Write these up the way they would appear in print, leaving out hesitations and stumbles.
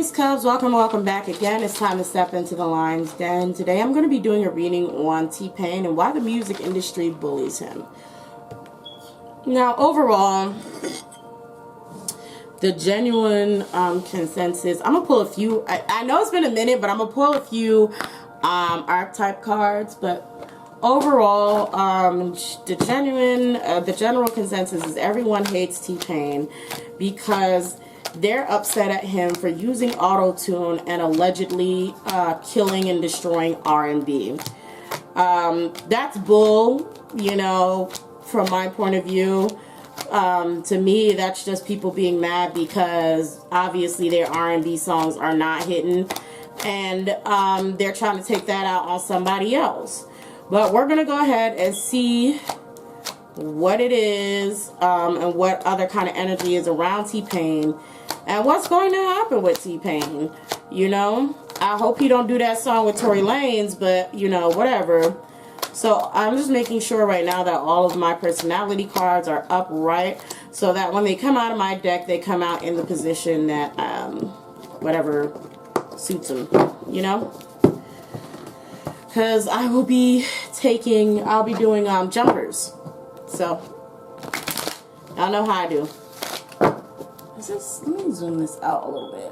Space Cubs, welcome back again. It's time to step into the lion's den. Today I'm going to be doing a reading on T-Pain and why the music industry bullies him. Now, overall, the genuine consensus, I'm going to pull a few, I know it's been a minute, but I'm going to pull a few archetype cards, but overall, the general consensus is everyone hates T-Pain because they're upset at him for using auto-tune and allegedly killing and destroying R&B. That's bull, you know, from my point of view. To me, that's just people being mad because obviously their R&B songs are not hitting, and they're trying to take that out on somebody else. But we're going to go ahead and see what it is and what other kind of energy is around T-Pain and what's going to happen with T-Pain. You know, I hope he don't do that song with Tory Lanez, but you know, whatever. So I'm just making sure right now that all of my personality cards are upright so that when they come out of my deck, they come out in the position that whatever suits them, you know? Because I will be I'll be doing jumpers. So, y'all know how I do. Let me zoom this out a little bit.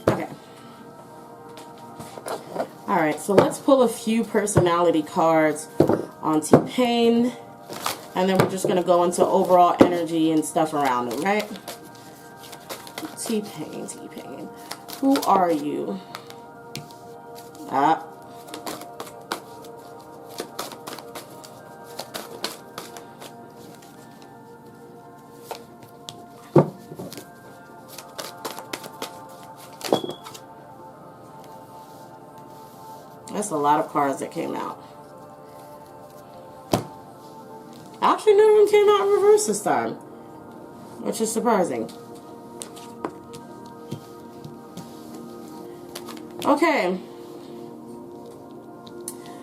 Okay. Alright, so let's pull a few personality cards on T-Pain. And then we're just going to go into overall energy and stuff around him, right? T-Pain, T-Pain. Who are you? That's a lot of cards that came out. Actually, none of them came out in reverse this time, which is surprising. Okay.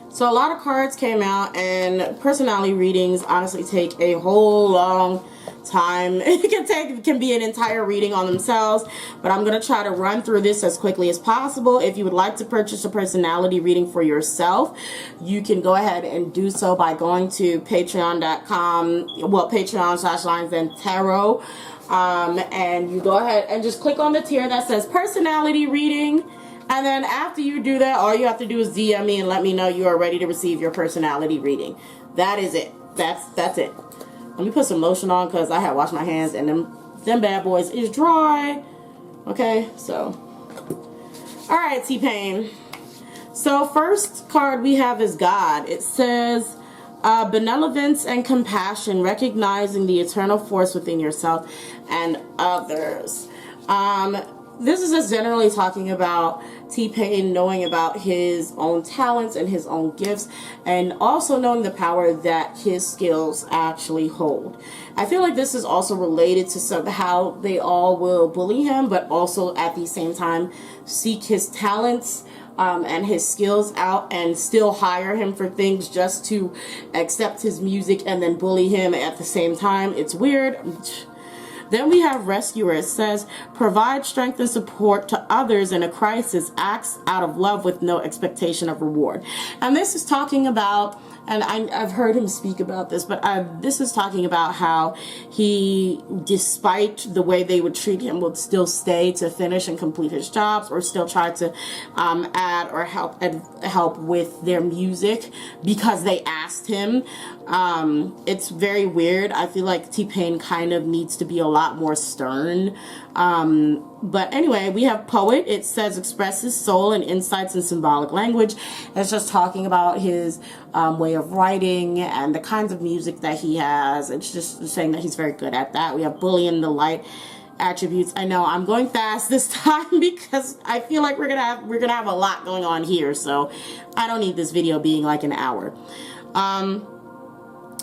So a lot of cards came out, and personality readings honestly take a whole long time. It can be an entire reading on themselves, but I'm going to try to run through this as quickly as possible. If you would like to purchase a personality reading for yourself, you can go ahead and do so by going to patreon.com, well, patreon.com/lionsdentarot, and you go ahead and just click on the tier that says personality reading. And then after you do that, all you have to do is DM me and let me know you are ready to receive your personality reading. That is it. That's it. Let me put some lotion on because I had washed my hands and them bad boys is dry. Okay, so. Alright, T-Pain. So first card we have is God. It says, benevolence and compassion, recognizing the eternal force within yourself and others. This is just generally talking about T-Pain knowing about his own talents and his own gifts, and also knowing the power that his skills actually hold. I feel like this is also related to somehow they all will bully him, but also at the same time seek his talents and his skills out and still hire him for things just to accept his music and then bully him at the same time. It's weird. Then we have Rescuer. It says, provide strength and support to others in a crisis, acts out of love with no expectation of reward. And this is talking about, and I've heard him speak about this, but this is talking about how he, despite the way they would treat him, would still stay to finish and complete his jobs, or still try to add or help with their music because they asked him. It's very weird. I feel like T-Pain kind of needs to be a lot more stern. But anyway, we have Poet. It says expresses soul and insights in symbolic language. It's just talking about his way of writing and the kinds of music that he has. It's just saying that he's very good at that. We have Bully and the Light attributes. I know I'm going fast this time because I feel like we're gonna have a lot going on here, so I don't need this video being like an hour.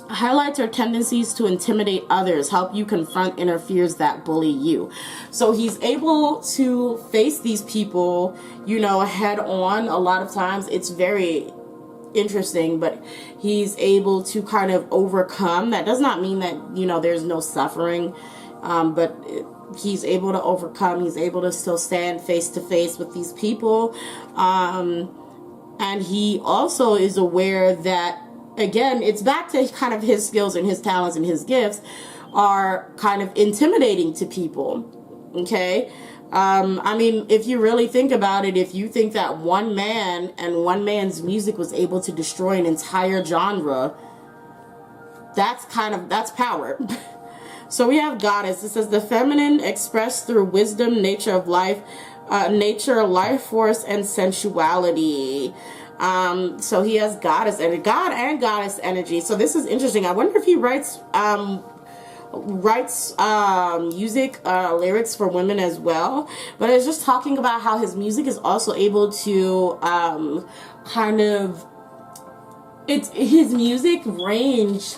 Highlights your tendencies to intimidate others, help you confront inner fears that bully you. So he's able to face these people, you know, head on. A lot of times it's very interesting, but he's able to kind of overcome. That does not mean that, you know, there's no suffering, but he's able to overcome. He's able to still stand face to face with these people. And he also is aware that, again, it's back to kind of his skills and his talents and his gifts are kind of intimidating to people. Okay? I mean, if you really think about it, if you think that one man and one man's music was able to destroy an entire genre, that's power. So we have goddess. It says the feminine expressed through wisdom, nature of life, nature, life force, and sensuality. So he has goddess and god and goddess energy. So this is interesting. I wonder if he writes music, lyrics for women as well. But it's just talking about how his music is also able to his music range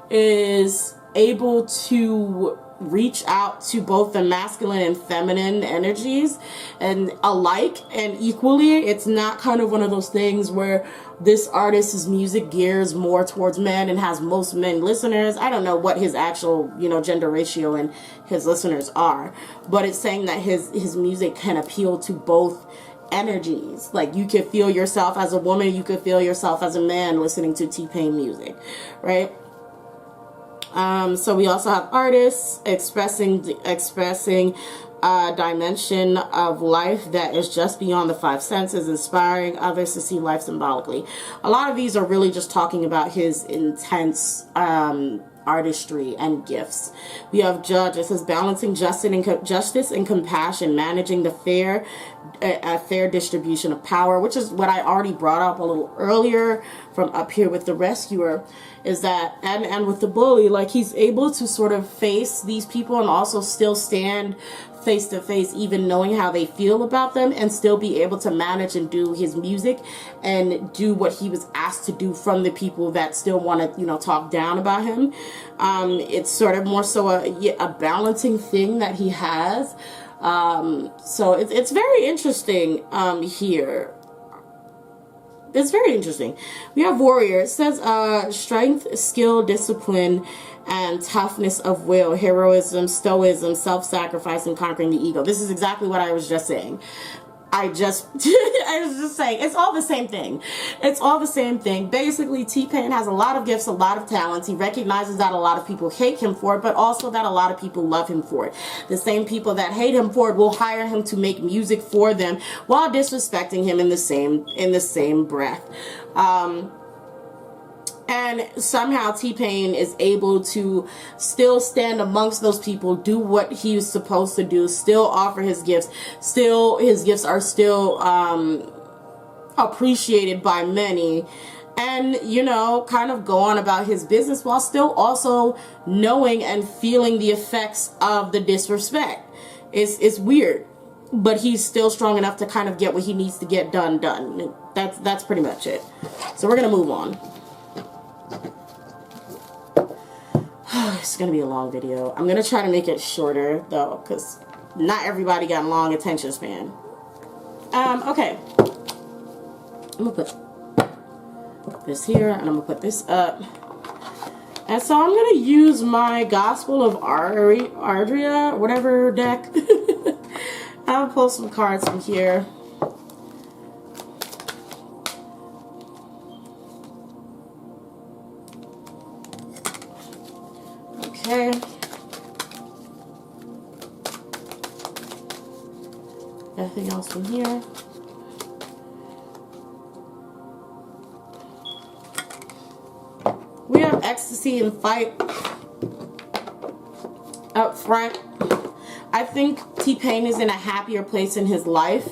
is able to reach out to both the masculine and feminine energies and alike and equally. It's not kind of one of those things where this artist's music gears more towards men and has most men listeners. I don't know what his actual, you know, gender ratio and his listeners are, but it's saying that his music can appeal to both energies. Like, you could feel yourself as a woman, you could feel yourself as a man listening to T-Pain music, right? So we also have artists expressing a dimension of life that is just beyond the five senses, inspiring others to see life symbolically. A lot of these are really just talking about his intense artistry and gifts. We have judge. It says balancing justice and compassion, managing the fair distribution of power, which is what I already brought up a little earlier from up here with the rescuer, is that and with the bully, like, he's able to sort of face these people and also still stand face to face, even knowing how they feel about them, and still be able to manage and do his music and do what he was asked to do from the people that still want to, you know, talk down about him. It's sort of more so a balancing thing that he has. So it's very interesting here. It's very interesting. We have warrior. It says strength, skill, discipline, and toughness of will, heroism, stoicism, self-sacrifice, and conquering the ego. This is exactly what I was just saying. I was just saying, it's all the same thing. It's all the same thing. Basically, T-Pain has a lot of gifts, a lot of talents. He recognizes that a lot of people hate him for it, but also that a lot of people love him for it. The same people that hate him for it will hire him to make music for them while disrespecting him in the same breath. And somehow T-Pain is able to still stand amongst those people, do what he was supposed to do, still offer his gifts. Still, his gifts are still appreciated by many. And, you know, kind of go on about his business while still also knowing and feeling the effects of the disrespect. It's weird. But he's still strong enough to kind of get what he needs to get done. That's pretty much it. So we're going to move on. It's going to be a long video. I'm going to try to make it shorter, though, because not everybody got a long attention span. Okay. I'm going to put this here, and I'm going to put this up. And so I'm going to use my Gospel of Ardria, whatever deck. I'll pull some cards from here. Okay. Anything else from here? We have ecstasy and fight up front. I think T-Pain is in a happier place in his life.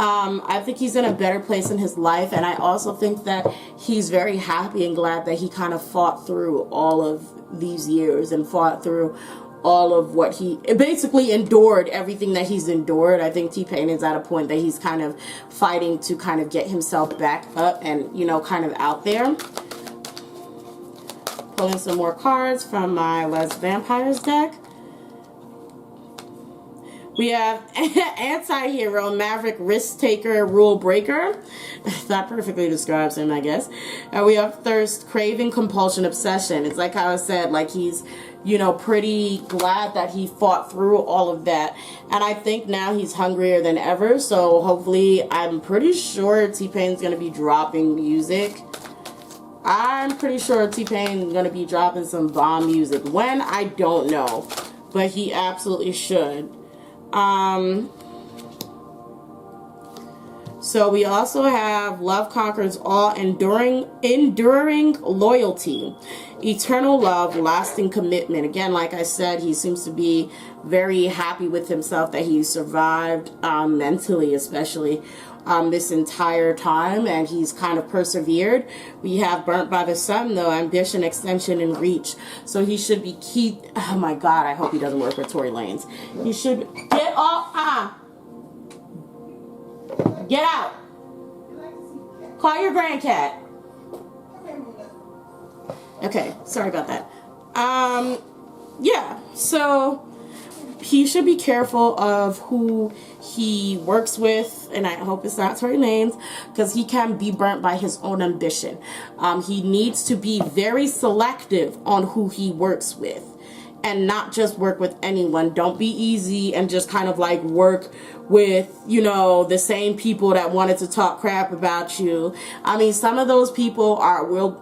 I think he's in a better place in his life, and I also think that he's very happy and glad that he kind of fought through all of these years and fought through all of what he basically endured, everything that he's endured. I think T-Pain is at a point that he's kind of fighting to kind of get himself back up and, you know, kind of out there. Pulling some more cards from my Les Vampires deck. We have anti-hero, maverick, risk taker, rule breaker. That perfectly describes him, I guess. We have thirst, craving, compulsion, obsession. It's like how I said, like he's, you know, pretty glad that he fought through all of that. And I think now he's hungrier than ever. So hopefully, I'm pretty sure T-Pain's going to be dropping music. I'm pretty sure T-Pain is going to be dropping some bomb music. When? I don't know. But he absolutely should. So we also have love conquers all, enduring loyalty, eternal love, lasting commitment. Again, like I said, he seems to be very happy with himself that he survived, mentally especially, this entire time, and he's kind of persevered. We have burnt by the sun, though, ambition, extension, and reach. So he should be oh my God, I hope he doesn't work with Tory Lanez. He should get off. Get out. Call your grandcat. Okay, sorry about that. Yeah, so he should be careful of who he works with, and I hope it's not Tory Lanez, because he can be burnt by his own ambition. He needs to be very selective on who he works with, and not just work with anyone. Don't be easy and just kind of like work with, you know, the same people that wanted to talk crap about you. I mean, some of those people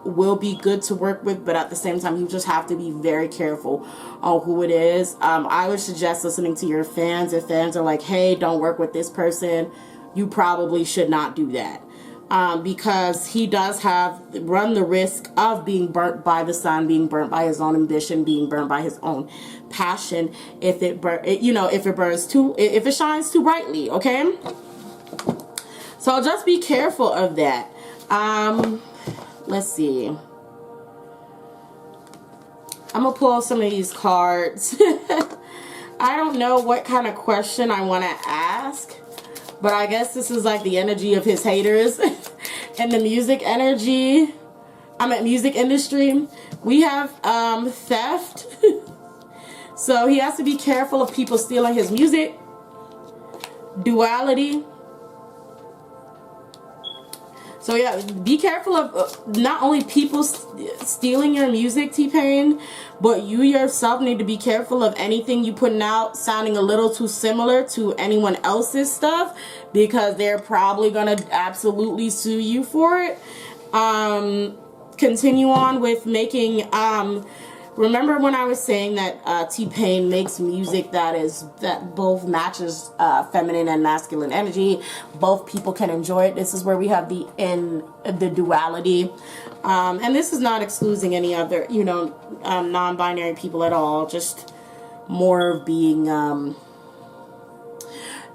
will be good to work with, but at the same time, you just have to be very careful on who it is. I would suggest listening to your fans. If fans are like, hey, don't work with this person, you probably should not do that. Because he does run the risk of being burnt by the sun, being burnt by his own ambition, being burnt by his own passion. If it shines too brightly, okay? So just be careful of that. Let's see. I'm gonna pull some of these cards. I don't know what kind of question I want to ask, but I guess this is like the energy of his haters and the music energy. I'm at music industry. We have theft. So he has to be careful of people stealing his music. Duality. So yeah, be careful of not only people stealing your music, T-Pain, but you yourself need to be careful of anything you putting out sounding a little too similar to anyone else's stuff, because they're probably gonna absolutely sue you for it. Continue on with making remember when I was saying that T-Pain makes music that both matches feminine and masculine energy. Both people can enjoy it. This is where we have the duality. And this is not excluding any other, you know, non-binary people at all. Just more of being,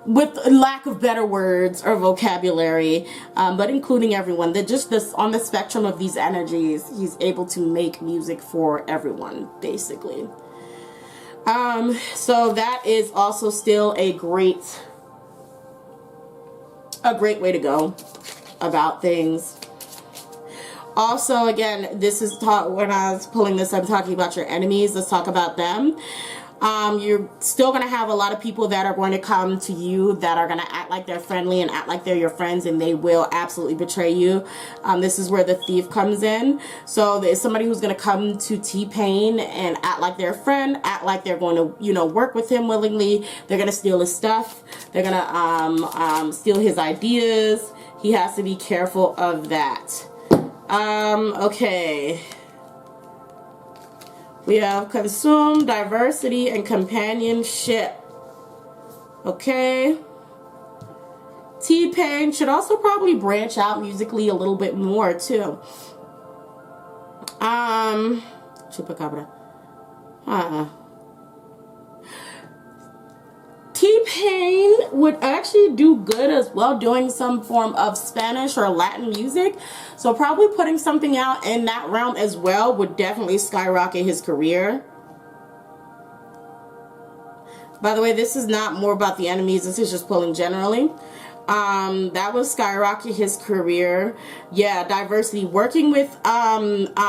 with lack of better words or vocabulary, but including everyone. That just this on the spectrum of these energies, he's able to make music for everyone, basically. So that is also still a great way to go about things. Also, again, this is when I was pulling this, I'm talking about your enemies. Let's talk about them. You're still going to have a lot of people that are going to come to you that are going to act like they're friendly and act like they're your friends, and they will absolutely betray you. This is where the thief comes in. So there's somebody who's going to come to T-Pain and act like they're a friend, act like they're going to, you know, work with him willingly. They're going to steal his stuff. They're going to steal his ideas. He has to be careful of that. Okay. We have consume, diversity, and companionship. Okay. T-Pain should also probably branch out musically a little bit more too. Chupacabra. T-Pain would actually do good as well doing some form of Spanish or Latin music. So probably putting something out in that realm as well would definitely skyrocket his career. By the way, this is not more about the enemies. This is just pulling generally. That would skyrocket his career. Yeah, diversity. Working with Latinx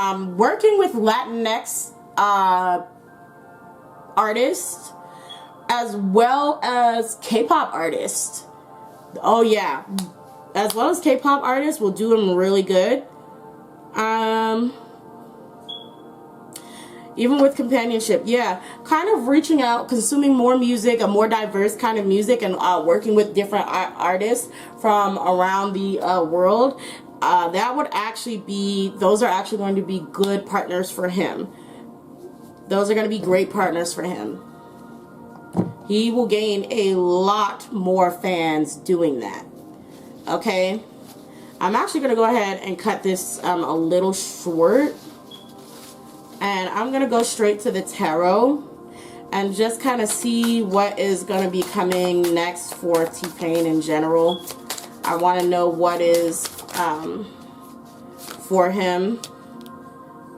artists. as well as K-pop artists. Oh yeah, as well as K-pop artists will do him really good. Even with companionship, yeah, kind of reaching out, consuming more music, a more diverse kind of music, and working with different artists from around the world. That would actually be, those are actually going to be good partners for him. Those are going to be great partners for him. He will gain a lot more fans doing that. Okay, I'm actually going to go ahead and cut this a little short. And I'm going to go straight to the tarot and just kind of see what is going to be coming next for T-Pain in general. I want to know what is for him.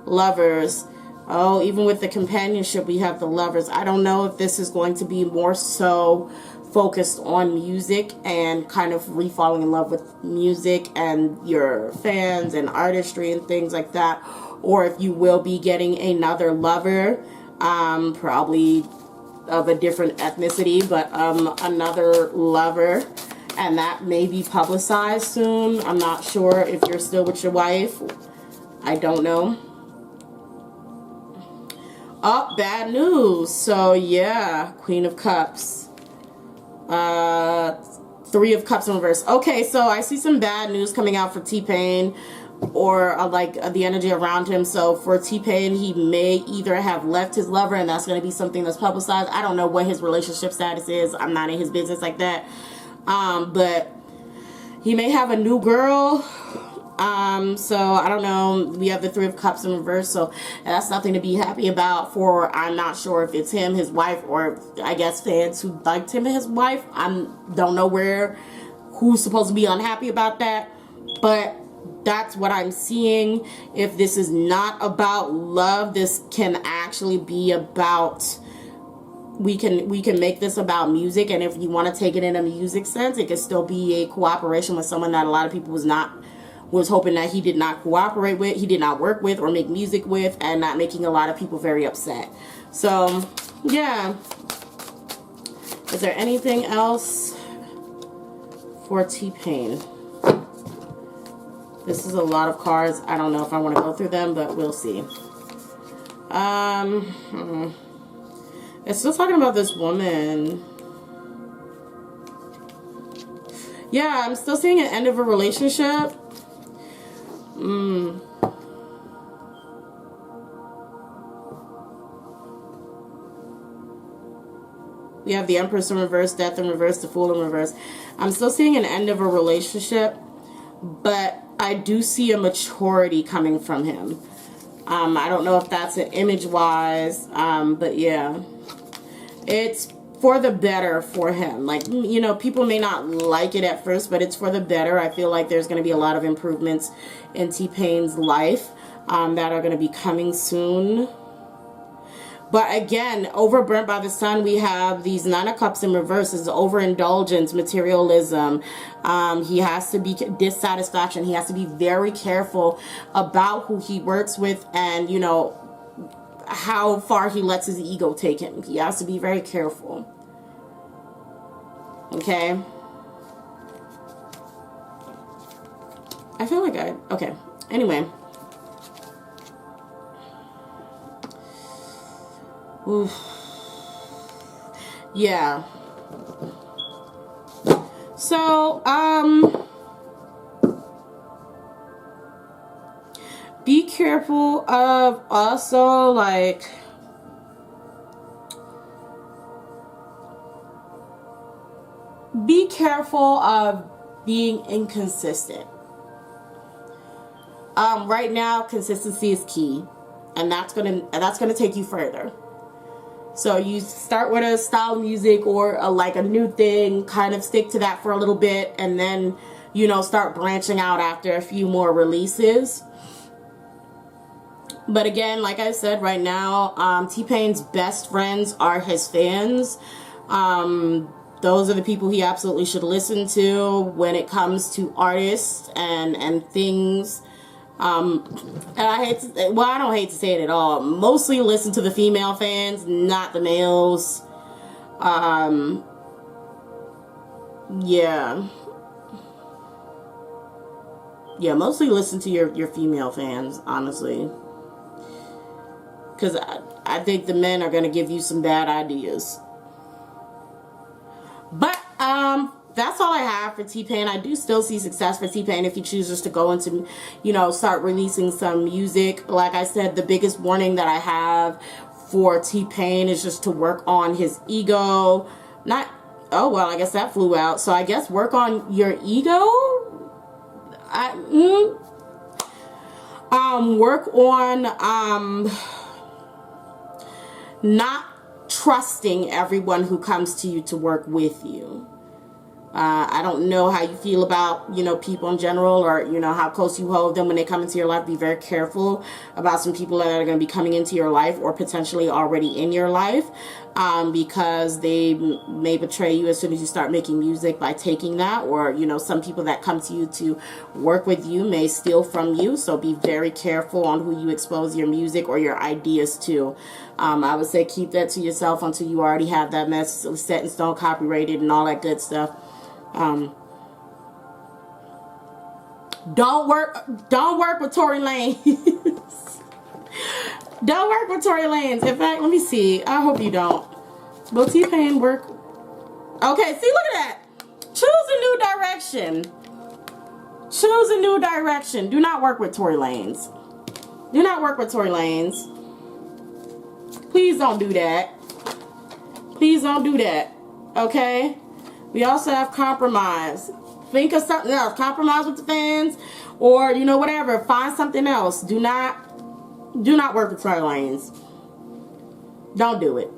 Lovers. Oh, even with the companionship, we have the Lovers. I don't know if this is going to be more so focused on music and kind of re-falling in love with music and your fans and artistry and things like that. Or if you will be getting another lover, probably of a different ethnicity, but another lover, and that may be publicized soon. I'm not sure if you're still with your wife. I don't know. Oh, bad news. So yeah, Queen of Cups. Three of Cups in reverse. Okay, so I see some bad news coming out for T-Pain, or the energy around him. So for T-Pain, he may either have left his lover, and that's going to be something that's publicized. I don't know what his relationship status is. I'm not in his business like that. But he may have a new girl. So I don't know. We have the Three of Cups in reverse, so that's nothing to be happy about for, I'm not sure if it's him, his wife, or I guess fans who liked him and his wife. Don't know who's supposed to be unhappy about that, but that's what I'm seeing. If this is not about love, this can actually be about, we can make this about music. And if you want to take it in a music sense, it could still be a cooperation with someone that a lot of people was hoping that he did not cooperate with, he did not work with or make music with, and not making a lot of people very upset. So yeah, is there anything else for T-Pain? This is a lot of cards. I don't know if I want to go through them, but we'll see. It's still talking about this woman. Yeah, I'm still seeing an end of a relationship. We have the Empress in reverse, Death in reverse, the Fool in reverse. I'm still seeing an end of a relationship, but I do see a maturity coming from him. I don't know if that's an image-wise, but yeah. It's for the better for him. Like, you know, people may not like it at first, but it's for the better. I feel like there's going to be a lot of improvements in T-Pain's life that are going to be coming soon. But again, overburnt by the sun, we have these Nine of Cups in reverse. Is overindulgence, materialism. He has to be dissatisfaction. He has to be very careful about who he works with, and, you know, how far he lets his ego take him. He has to be very careful. Okay. I feel like okay. Anyway. Oof. Yeah. So, be careful of also, like, be careful of being inconsistent. Right now, consistency is key, and that's gonna take you further. So you start with a style of music or like a new thing, kind of stick to that for a little bit, and then, you know, start branching out after a few more releases. But again, like I said, right now, T-Pain's best friends are his fans. Those are the people he absolutely should listen to when it comes to artists and things. And I don't hate to say it at all. Mostly listen to the female fans, not the males. Yeah. Yeah, mostly listen to your female fans, honestly. Because I think the men are going to give you some bad ideas. But, that's all I have for T-Pain. I do still see success for T-Pain if he chooses to go into, you know, start releasing some music. Like I said, the biggest warning that I have for T-Pain is just to work on his ego. Not, oh, well, I guess that flew out. So I guess work on your ego? Work on, not trusting everyone who comes to you to work with you. I don't know how you feel about, you know, people in general, or, you know, how close you hold them when they come into your life. Be very careful about some people that are going to be coming into your life or potentially already in your life, because they may betray you as soon as you start making music by taking that, or, you know, some people that come to you to work with you may steal from you. So be very careful on who you expose your music or your ideas to. I would say keep that to yourself until you already have that mess set in stone, copyrighted, and all that good stuff. Don't work with Tory Lanez. Don't work with Tory Lanez. In fact, let me see. I hope you don't. Will T-Pain work? Okay, see, look at that. Choose a new direction. Choose a new direction. Do not work with Tory Lanez. Do not work with Tory Lanez. Please don't do that. Please don't do that. Okay? We also have compromise. Think of something else. Compromise with the fans, or, you know, whatever. Find something else. Do not work with Tory Lanez. Don't do it.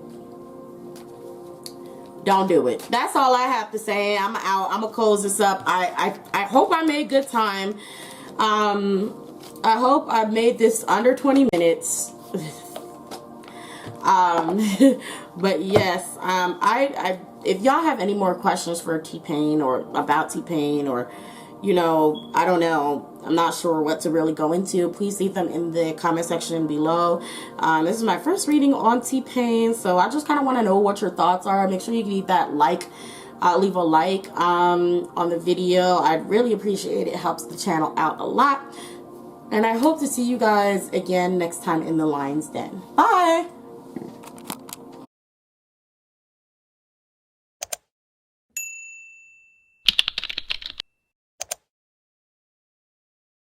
Don't do it. That's all I have to say. I'm out. I'm gonna close this up. I hope I made good time. I hope I made this under 20 minutes. But yes, if y'all have any more questions for T-Pain or about T-Pain, or, you know, I don't know, I'm not sure what to really go into, please leave them in the comment section below. This is my first reading on T-Pain, so I just kind of want to know what your thoughts are. Make sure you leave that leave a like on the video. I'd really appreciate it. It helps the channel out a lot. And I hope to see you guys again next time in the Lion's Den. Bye!